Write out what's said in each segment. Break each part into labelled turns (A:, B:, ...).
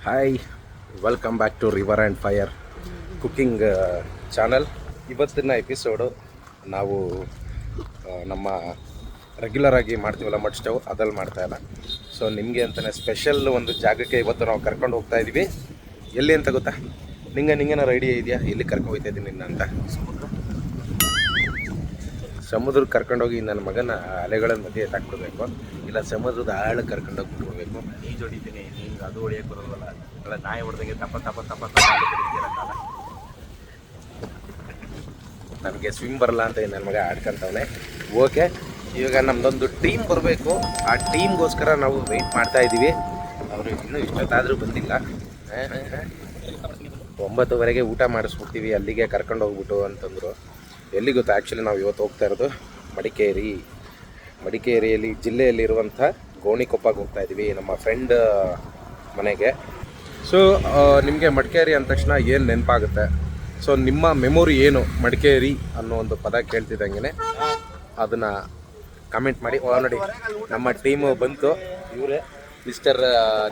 A: Hi, welcome back to river and fire cooking channel. ಇವತ್ತಿನ episode ನಾವು ನಮ್ಮ ರೆಗ್ಯುಲರಾಗಿ ಮಾಡ್ತೀವಲ್ಲ ಮಡ್ ಸ್ಟವ್ ಅದಲ್ಲಿ ಮಾಡ್ತಾಯಿಲ್ಲ. ಸೊ ನಿಮಗೆ ಅಂತಲೇ ಸ್ಪೆಷಲ್ ಒಂದು ಜಾಗಕ್ಕೆ ಇವತ್ತು ನಾವು ಕರ್ಕೊಂಡು ಹೋಗ್ತಾ ಇದ್ದೀವಿ. ಎಲ್ಲಿ ಅಂತ ಗೊತ್ತಾ? ನಿಂಗೇನಾರು ಐಡಿಯಾ ಇದೆಯಾ ಎಲ್ಲಿ ಕರ್ಕೊಂಡು ಹೋಗ್ತಾ ಇದ್ದೀನಿ ನಿನ್ನ ಅಂತ? ಸಮುದ್ರಕ್ಕೆ ಕರ್ಕೊಂಡೋಗಿ ನನ್ನ ಮಗನ ಅಲೆಗಳ ಮಧ್ಯೆ ಎತ್ತಾಕ್ಬಿಡ್ಬೇಕು, ಇಲ್ಲ ಸಮುದ್ರದ ಆಳ ಕರ್ಕೊಂಡೋಗಿ ಬಿಟ್ಬಿಡ್ಬೇಕು. ಈಜು ಹೊಡಿತೀನಿ, ನಿಂಗೆ ಅದು ಹೊಡಿಯೋಕ್ಕೆ ಬರೋದಲ್ಲ, ಅಲ್ಲ ನಾಯಿ ಹೊಡೆದಂಗೆ ತಪ್ಪ ನನಗೆ ಸ್ವಿಮ್ ಬರಲ್ಲ ಅಂತ ನನ್ನ ಮಗ ಆಡ್ಕೊಂತವನೆ. ಓಕೆ, ಇವಾಗ ನಮ್ಮದೊಂದು ಟೀಮ್ ಬರಬೇಕು. ಆ ಟೀಮ್ಗೋಸ್ಕರ ನಾವು ವೆಯ್ಟ್ ಮಾಡ್ತಾ ಇದ್ದೀವಿ. ಅವರು ಇನ್ನೂ ಇಷ್ಟೊತ್ತಾದರೂ ಬಂದಿಲ್ಲ. 9:00ವರೆಗೆ ಊಟ ಮಾಡಿಸ್ಬಿಡ್ತೀವಿ, ಅಲ್ಲಿಗೆ ಕರ್ಕೊಂಡು ಹೋಗ್ಬಿಟ್ಟು ಅಂತಂದರು. ಎಲ್ಲಿ ಗೊತ್ತಾ? ಆ್ಯಕ್ಚುಲಿ ನಾವು ಇವತ್ತು ಹೋಗ್ತಾ ಇರೋದು ಮಡಿಕೇರಿಯಲ್ಲಿ ಜಿಲ್ಲೆಯಲ್ಲಿರುವಂಥ ಗೋಣಿಕೊಪ್ಪಗೆ ಹೋಗ್ತಾ ಇದ್ದೀವಿ, ನಮ್ಮ ಫ್ರೆಂಡ್ ಮನೆಗೆ. ಸೊ ನಿಮಗೆ ಮಡಿಕೇರಿ ಅಂದ ತಕ್ಷಣ ಏನು ನೆನಪಾಗುತ್ತೆ? ಸೊ ನಿಮ್ಮ ಮೆಮೊರಿ ಏನು ಮಡಿಕೇರಿ ಅನ್ನೋ ಒಂದು ಪದ ಕೇಳ್ತಿದ್ದಂಗೆ ಅದನ್ನು ಕಮೆಂಟ್ ಮಾಡಿ. ನೋಡಿ, ನಮ್ಮ ಟೀಮು ಬಂತು. ಇವರೇ ಮಿಸ್ಟರ್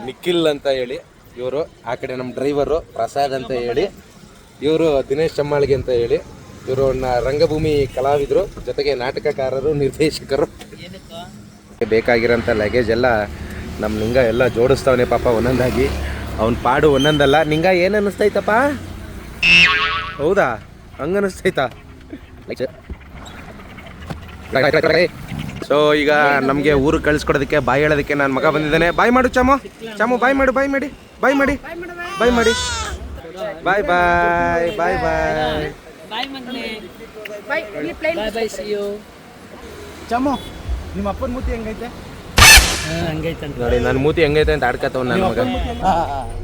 A: ನಿಖಿಲ್ ಅಂತ ಹೇಳಿ ಇವರು, ಆ ಕಡೆ ನಮ್ಮ ಡ್ರೈವರು ಪ್ರಸಾದ್ ಅಂತ ಹೇಳಿ, ಇವರು ದಿನೇಶ್ ಚಮ್ಮಾಳಿಗೆ ಅಂತ ಹೇಳಿ, ಇವರು ರಂಗಭೂಮಿ ಕಲಾವಿದರು, ಜೊತೆಗೆ ನಾಟಕಕಾರರು, ನಿರ್ದೇಶಕರು. ಬೇಕಾಗಿರೋಂಥ ಲಗೇಜ್ ಎಲ್ಲ ನಮ್ಮ ನಿಂಗ ಎಲ್ಲ ಜೋಡಿಸ್ತಾವನೆ ಪಾಪ ಒಂದೊಂದಾಗಿ. ಅವ್ನ ಪಾಡು ಒಂದೊಂದಲ್ಲ. ನಿಂಗ ಏನು ಅನ್ನಿಸ್ತೈತಪ್ಪ? ಹೌದಾ, ಹಂಗೆ ಅನ್ನಿಸ್ತೈತಾ? ಸೊ ಈಗ ನಮಗೆ ಊರಿಗೆ ಕಳಿಸ್ಕೊಡೋದಕ್ಕೆ ಬಾಯ್ ಹೇಳೋದಕ್ಕೆ ನನ್ನ ಮಗ ಬಂದಿದ್ದಾನೆ. ಬಾಯ್ ಮಾಡು ಚಾಮು, ಬಾಯ್ ಮಾಡಿ ಬಾಯ್ ಮಾಡಿ ಬಾಯ್ ಮಾಡಿ ಬಾಯ್ ಮಾಡಿ ಬಾಯ್ ಬಾಯ್ ಬಾಯ್ ಬಾಯ್
B: ಬಾಯ್ ಸಿ ಯು.
C: ಚಮ್ಮು, ನಿಮ್ಮ ಅಪ್ಪನ ಮೂತಿ ಹೆಂಗೈತೆ?
B: ಹಂಗೈತೆ
A: ನೋಡಿ, ನನ್ನ ಮೂತಿ ಹೆಂಗೈತೆ ಅಂತ ಆಡ್ಕತ್ತವ ನನ್ನ ಮಗ.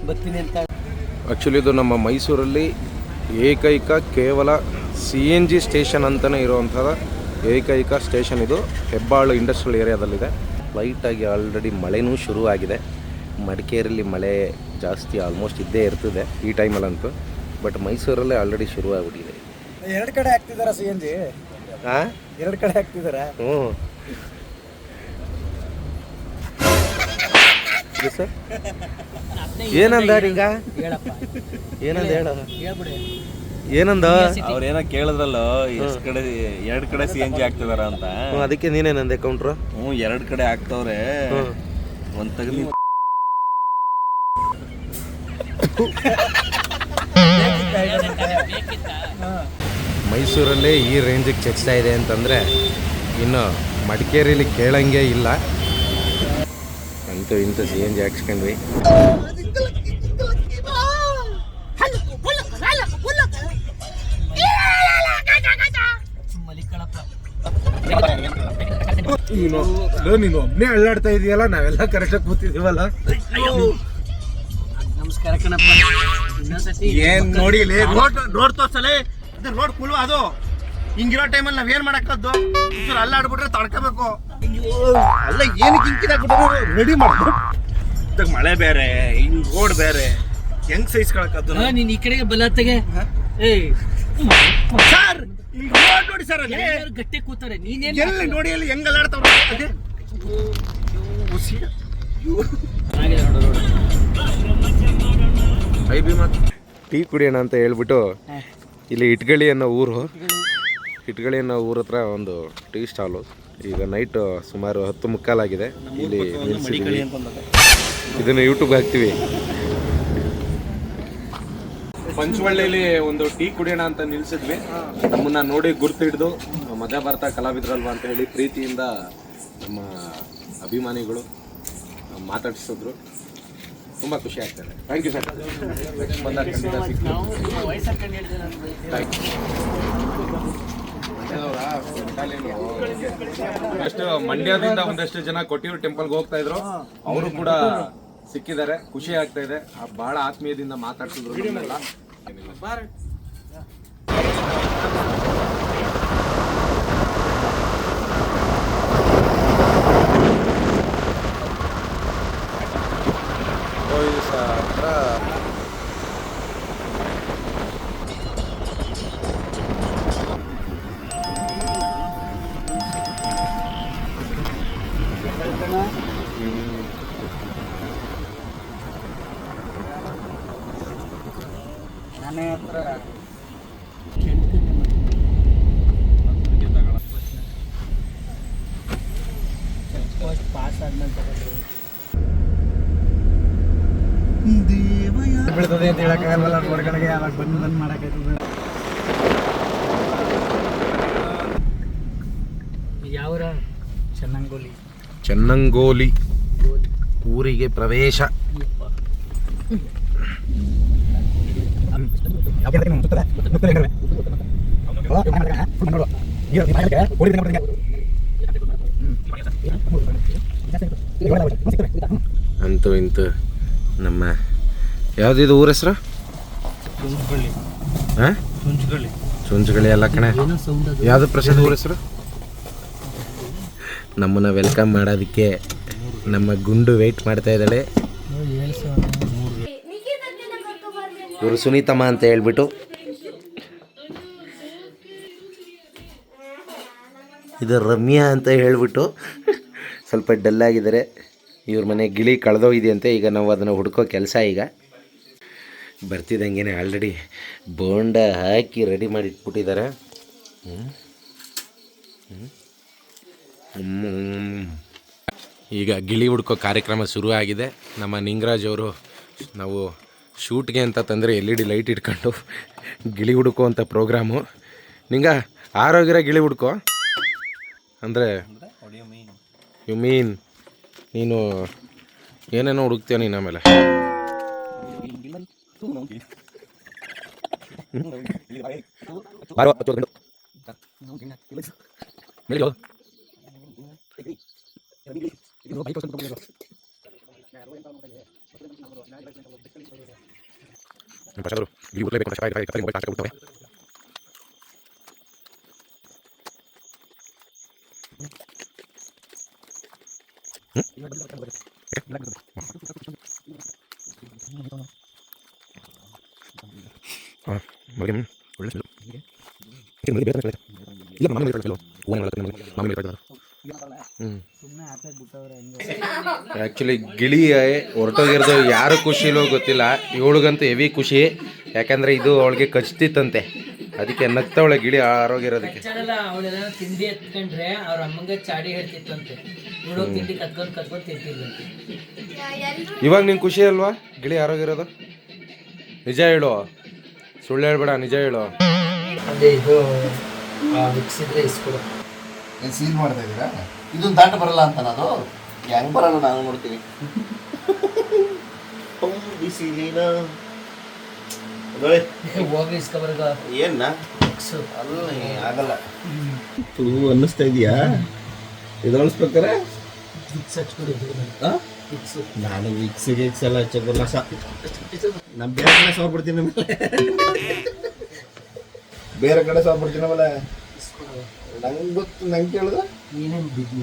B: ಬರ್ತೀನಿ ಅಂತ.
A: ಆ್ಯಕ್ಚುಲಿ ಇದು ನಮ್ಮ ಮೈಸೂರಲ್ಲಿ ಏಕೈಕ ಕೇವಲ CNG ಸ್ಟೇಷನ್ ಅಂತಲೇ ಇರುವಂಥದ್ದು ಏಕೈಕ ಸ್ಟೇಷನ್ ಇದು. ಹೆಬ್ಬಾಳು ಇಂಡಸ್ಟ್ರಿಯಲ್ ಏರಿಯಾದಲ್ಲಿದೆ. ಲೈಟಾಗಿ ಆಲ್ರೆಡಿ ಮಳೆನೂ ಶುರು ಆಗಿದೆ. ಮಡಿಕೇರಿಯಲ್ಲಿ ಮಳೆ ಜಾಸ್ತಿ ಆಲ್ಮೋಸ್ಟ್ ಇದ್ದೇ ಇರ್ತದೆ ಈ ಟೈಮಲ್ಲಂತೂ, ಬಟ್ ಮೈಸೂರಲ್ಲೇ ಆಲ್ರೆಡಿ ಶುರು ಆಗಿಬಿಟ್ಟಿದೆ.
C: 2 ಕಡೆ ಹಾಕ್ತಿದಾರ CNG?
A: ಹಾಂ,
C: 2 ಕಡೆ ಹಾಕ್ತಿದಾರ.
A: ಹ್ಞೂ ಸರ್. ಏನಂದ ನಿಂಗ?
B: ಹೇಳಪ್ಪ,
A: ಏನಂದ ಹೇಳ,
B: ಹೇಳ್ಬಿಡಿ.
A: ಏನಂದ?
D: ಅವ್ರೇನೋ ಕೇಳಿದ್ರಲ್ಲ, ಎಷ್ಟು ಕಡೆ 2 ಕಡೆ CNG ಹಾಕ್ತಿದಾರ ಅಂತ.
A: ಅದಕ್ಕೆ ನೀನೇನಂದೆ ಕೌಂಟ್ರು?
D: 2 ಕಡೆ ಹಾಕ್ತವ್ರೆ. ಒಂದ್ ತಗಲಿ
A: ಮೈಸೂರಲ್ಲೇ ಈ ರೇಂಜಿಗೆ ಚಚ್ತಾ ಇದೆ ಅಂತಂದರೆ ಇನ್ನು ಮಡಿಕೇರಿಯಲ್ಲಿ ಕೇಳಂಗೆ ಇಲ್ಲ. ಅಂತೂ ಇಂಥ CNG ಹಾಕ್ಸ್ಕೊಂಡ್ವಿ. ನೀನು ಒಬ್ಬನೇ ಅಳ್ಳಾಡ್ತಾ ಇದೆಯಲ್ಲ, ನಾವೆಲ್ಲ ಕರೆಕ್ಟಾಗಿ ಕೂತಿದ್ದೀವಲ್ಲ.
B: ನಮಸ್ಕಾರ ಕಣಪ್ಪ. ಇನ್ನೊಂದ್ಸತಿ
C: ಏನ್ ನೋಡಿ, ರೋಡ್ ತೋರ್ಸಲೆ, ರೋಡ್ ಕುಲು ಅದು. ಹಿಂಗಿರೋ ಟೈಮಲ್ಲಿ ನಾವೇನ್ ಮಾಡಕ್ಕದ್ದು? ಅಲ್ಲಾಡ್ಬಿಟ್ರೆ ತಡ್ಕೋಬೇಕು. ಅಲ್ಲ, ಏನಕ್ಕೆ ಹಿಂಗಿದಾಗ್ಬಿಟ್ಟು ರೆಡಿ ಮಾಡ್ಬೇಕು. ಮಳೆ ಬೇರೆ, ಹಿಂಗ್ ರೋಡ್ ಬೇರೆ, ಹೆಂಗ್ ಸಹಿಸ್ಕೊಳಕ್ಕದ್ದು?
B: ನೀನ್ ಈ ಕಡೆಗೆ ಬಲತ್ತಗೆ.
C: ಸರ್, ಇಲ್ಲಿ ರೋಡ್ ನೋಡಿ ಸರ್, ಅಲ್ಲಿ
B: ಗಟ್ಟಿ ಕೂತಾರೆ. ನೀನೇನ್
C: ಎಲ್ಲಿ ನೋಡಿ, ಅಲ್ಲಿ ಹೆಂಗ್ ಅಲ್ಲಾಡ್ತಾವ್ರ? ಅದೇ
A: ಟೀ ಕುಡಿಯೋಣ ಅಂತ ಹೇಳ್ಬಿಟ್ಟು ಇಲ್ಲಿ ಇಟ್ಗಳಿ ಅನ್ನೋ ಊರು ಹತ್ರ ಒಂದು ಟೀ ಸ್ಟಾಲು. ಈಗ ನೈಟ್ ಸುಮಾರು 10:15 ಆಗಿದೆ. ಇಲ್ಲಿ ನಿಲ್ಸಿದ್ವಿ. ಇದನ್ನು ಯೂಟ್ಯೂಬ್ ಹಾಕ್ತೀವಿ. ಪಂಚವಳ್ಳಿಲಿ ಒಂದು ಟೀ ಕುಡಿಯೋಣ ಅಂತ ನಿಲ್ಸಿದ್ವಿ. ನಮ್ಮನ್ನ ನೋಡಿ ಗುರ್ತು ಹಿಡಿದು ಮಧ್ಯ ಭಾರತ ಕಲಾವಿದ್ರಲ್ವಾ ಅಂತ ಹೇಳಿ ಪ್ರೀತಿಯಿಂದ ನಮ್ಮ ಅಭಿಮಾನಿಗಳು ಮಾತಾಡಿಸಿದ್ರು. ತುಂಬ ಖುಷಿ ಆಗ್ತದೆ. Thank you sir. ನೆಕ್ಸ್ಟ್ ಬಂದಾಗ ಖಂಡಿತ ಸಿಗ್ತೀವಿ. ನೆಕ್ಸ್ಟ್ ಮಂಡ್ಯದಿಂದ ಒಂದಷ್ಟು ಜನ ಕೊಟ್ಟಿಯೂರು ಟೆಂಪಲ್ಗೆ ಹೋಗ್ತಾ ಇದ್ರು, ಅವರು ಕೂಡ ಸಿಕ್ಕಿದ್ದಾರೆ. ಖುಷಿ ಆಗ್ತಾ ಇದೆ. ಬಹಳ ಆತ್ಮೀಯದಿಂದ ಮಾತಾಡ್ತಿದ್ರು ನಮ್ಮೆಲ್ಲ.
B: ಮನೆ ಹತ್ರ ಪಾಸ್ ಆದ್ಮೇಲೆ ತಗೊಂಡ್ರು
C: ಬೀಳ್ತದೆ ಅಂತ ಹೇಳಕ್ಕಾಗಲ್ಲ ಹೊರಗಡೆಗೆ ಅವಾಗ ಬಂದು ಮಾಡಕ್ಕಾಗ್ತದೆ.
B: ಯಾವ್ರ ಚೆನ್ನಂಗೋಲಿ
A: ಚೆನ್ನಂಗೋಲಿ ಊರಿಗೆ ಪ್ರವೇಶ. ಅಂತೂ ಇಂತೂ ನಮ್ಮ ಯಾವುದಿದು ಊರ ಹೆಸರು? ಹಾಂ, ಚುಂಚುಗಳಿ ಅಲ್ಲ ಕಣೆ.
B: ಏನೋ ಸೌಂಡ್ ಅದು.
A: ಯಾವುದು ಪ್ರಸಿದ್ಧ ಊರ ಹೆಸರು? ನಮ್ಮನ್ನ ವೆಲ್ಕಮ್ ಮಾಡೋದಕ್ಕೆ ನಮ್ಮ ಗುಂಡು ವೆಯ್ಟ್ ಮಾಡ್ತಾ ಇದ್ದಾಳೆ. ಇವರು ಸುನೀತಮ್ಮ ಅಂತ ಹೇಳ್ಬಿಟ್ಟು, ಇದು ರಮ್ಯಾ ಅಂತ ಹೇಳ್ಬಿಟ್ಟು ಸ್ವಲ್ಪ ಡಲ್ ಆಗಿದ್ದಾರೆ. ಇವ್ರ ಮನೆ ಗಿಳಿ ಕಳೆದೋಗಿದೆಯಂತೆ. ಈಗ ನಾವು ಅದನ್ನು ಹುಡ್ಕೋ ಕೆಲಸ ಈಗ ಬರ್ತಿದ್ದಂಗೆ ಆಲ್ರೆಡಿ ಬೋಂಡ ಹಾಕಿ ರೆಡಿ ಮಾಡಿ ಇಟ್ಬಿಟ್ಟಿದ್ದಾರೆ. ಈಗ ಗಿಳಿ ಹುಡ್ಕೋ ಕಾರ್ಯಕ್ರಮ ಶುರು ಆಗಿದೆ. ನಮ್ಮ ನಿಂಗರಾಜ್ ಅವರು ನಾವು ಶೂಟ್ಗೆ ಅಂತ ತಂದರೆ LED ಲೈಟ್ ಇಟ್ಕೊಂಡು ಗಿಳಿ ಹುಡುಕೋ ಅಂಥ ಪ್ರೋಗ್ರಾಮು. ನಿಂಗ ಆರೋಗ್ಯ ಗಿಳಿ ಹುಡ್ಕೋ ಅಂದರೆ ಯು ಮೀನ್ ನೀನು ಏನೇನೋ ಹುಡುಕ್ತೀಯ ನೀನು ಆಮೇಲೆ. ಆ್ಯಕ್ಚುಲಿ ಗಿಳಿ ಹೊರಟೋಗಿರೋದು ಯಾರು ಖುಷಿಲೋ ಗೊತ್ತಿಲ್ಲ. ಇವಳಿಗಂತೂ ಹೆವಿ ಖುಷಿ, ಯಾಕಂದರೆ ಇದು ಅವಳಿಗೆ ಕಚ್ತಿತ್ತಂತೆ, ಅದಕ್ಕೆ ನಗ್ತಾವಳೆ ಗಿಳಿ ಆರೋಗಿರೋದಕ್ಕೆ.
B: ಅವಳೆಲ್ಲ ತಿಂಡಿ ಎತ್ಕೊಂಡ್ರೆ ಅವ್ರ ಅಮ್ಮಂಗೆ ಚಾಡಿ ಹೇಳ್ತಿತ್ತಂತೆ. ಇವಳು ತಿಂಡಿ ಕತ್ಕೊಂಡು ತಿಂತಿದ್ದಂತೆ.
A: ಇವಾಗ ನಿಂಗೆ ಖುಷಿ ಅಲ್ವಾ ಗಿಳಿ ಆರೋಗಿರೋದು? ನಿಜ ಹೇಳು, ಸುಳ್ಳು ಹೇಳ್ಬೇಡ, ನಿಜ ಹೇಳು.
B: ಅದೇ ಇದು ಮಿಕ್ಸಿದ್ರೆ ಇಸ್ಕೊಡು.
C: ಏನು ಸೀಲ್ ಮಾಡ್ತಾ ಇದ್ದೀರಾ? ಇದೊಂದು ದಾಟ ಬರಲ್ಲ ಅಂತ ನಾನು ಹೆಂಗೆ ಬರಲ್ಲ ನಾನು ನೋಡ್ತೀನಿ.
B: ಹೋಗಿ ಇಸ್ಕೊಬರ್ಗ
C: ಏನ ಅಲ್ಲ ಆಗಲ್ಲ ತೂ ಅನ್ನಿಸ್ತಾ ಇದೆಯಾ? ಇದು ಅನಿಸ್ಬೇಕಾರೆ ನಾನು ವಿಕ್ಸಿಗೆ ಎಲ್ಲ ಹಚ್ಚೋಲ್ಲ. ನಾನು ಬೇರೆ ಕಡೆ ಸಾವ್ಬಿಡ್ತೀನಿ ಆಮೇಲೆ, ಬೇರೆ ಕಡೆ ಸಾವ್ಬಿಡ್ತೀನಿ ಆಮೇಲೆ. ನಂಗೆ ಗೊತ್ತು, ನಂಗೆ ಕೇಳಿದ
B: ನೀನೇನು ಬಿದ್ದು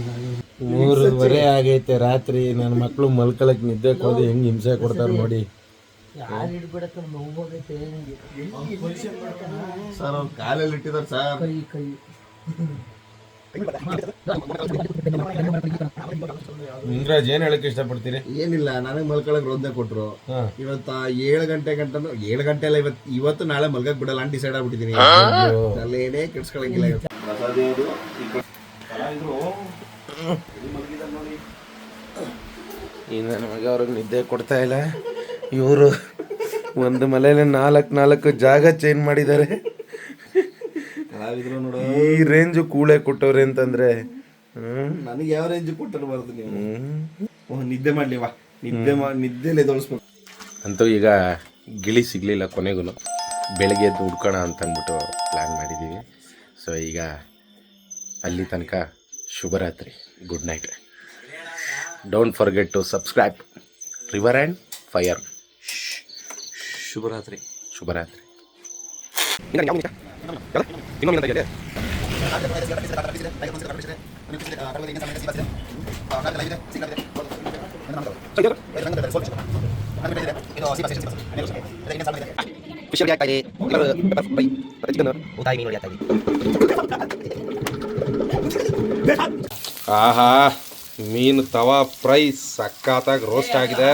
A: 3:30 ಆಗೈತೆ ರಾತ್ರಿ. ನನ್ನ ಮಕ್ಕಳು ಮಲ್ಕೊಳಕ್ಕೆ ನಿದ್ದೆ ಹೋಗಿ ಹೆಂಗೆ ಹಿಂಸೆ ಕೊಡ್ತಾರೆ ನೋಡಿ.
B: ಯಾರು ಹಿಡ್ಬಿಡಕ್ಕ ನೋವಾಗೈತೆ.
C: ಸರ್ ಅವ್ರು ಕಾಲಲ್ಲಿ ಇಟ್ಟಿದ್ದಾರೆ ಸರ್.
B: ಕೈ
A: ನಿಂಗರಾಜ್ ಏನು ಹೇಳಕ್ಕೆ ಇಷ್ಟಪಡ್ತೀರಿ?
C: ಏನಿಲ್ಲ, ನನಗೆ ಮಲ್ಕೊಳಕ್ ರೋದ್ನೆ ಕೊಟ್ರು. ಇವತ್ತು 7 ಗಂಟೆ ಗಂಟನು 7 ಗಂಟೆ ಅಲ್ಲ, ಇವತ್ತು ನಾಳೆ ಮಲ್ಗಕ್ ಬಿಡಲ್ಲ ಅಂತ ಡಿಸೈಡ್ ಆಗ್ಬಿಟ್ಟಿದ್ದೀನಿ. ಅಲ್ಲೇನೇ ಕೆಡ್ಸ್ಕೊಳಂಗಿಲ್ಲ.
A: ಈ ನನ್ನ ಮಗ ಅವ್ರಿಗೆ ನಿದ್ದೆ ಕೊಡ್ತಾ ಇಲ್ಲ. ಇವರು ಒಂದು ಮನೇಲಿ 4 ಜಾಗ ಚೇಂಜ್ ಮಾಡಿದ್ದಾರೆ. ಈ ರೇಂಜು ಕೂಳೆ ಕೊಟ್ಟವ್ರೆ ಅಂತಂದ್ರೆ
C: ನನಗೆ ಯಾವ ರೇಂಜ್ ಕೊಟ್ಟಿರಬಾರ್ದು ನೀವು. ನಿದ್ದೆ ಮಾಡ್ಲಿವಾ, ನಿದ್ದೆಲೆ ಎದೊಳಿಸ್ಬೇಕು.
A: ಅಂತೂ ಈಗ ಗಿಳಿ ಸಿಗಲಿಲ್ಲ. ಕೊನೆಗೂ ಬೆಳಗ್ಗೆ ಎದ್ದು ಹುಡ್ಕೋಣ ಅಂತ ಅಂದ್ಬಿಟ್ಟು ಪ್ಲ್ಯಾನ್ ಮಾಡಿದ್ದೀವಿ. ಸೊ ಈಗ ಅಲ್ಲಿ ತನಕ ಶುಭರಾತ್ರಿ, good night. Don't forget to subscribe river and fire. ಶುಭರಾತ್ರಿ, ಶುಭರಾತ್ರಿ. ಆಹಾ, ಮೀನು ತವಾ ಫ್ರೈ ಸಖತ್ತಾಗಿ ರೋಸ್ಟ್ ಆಗಿದೆ.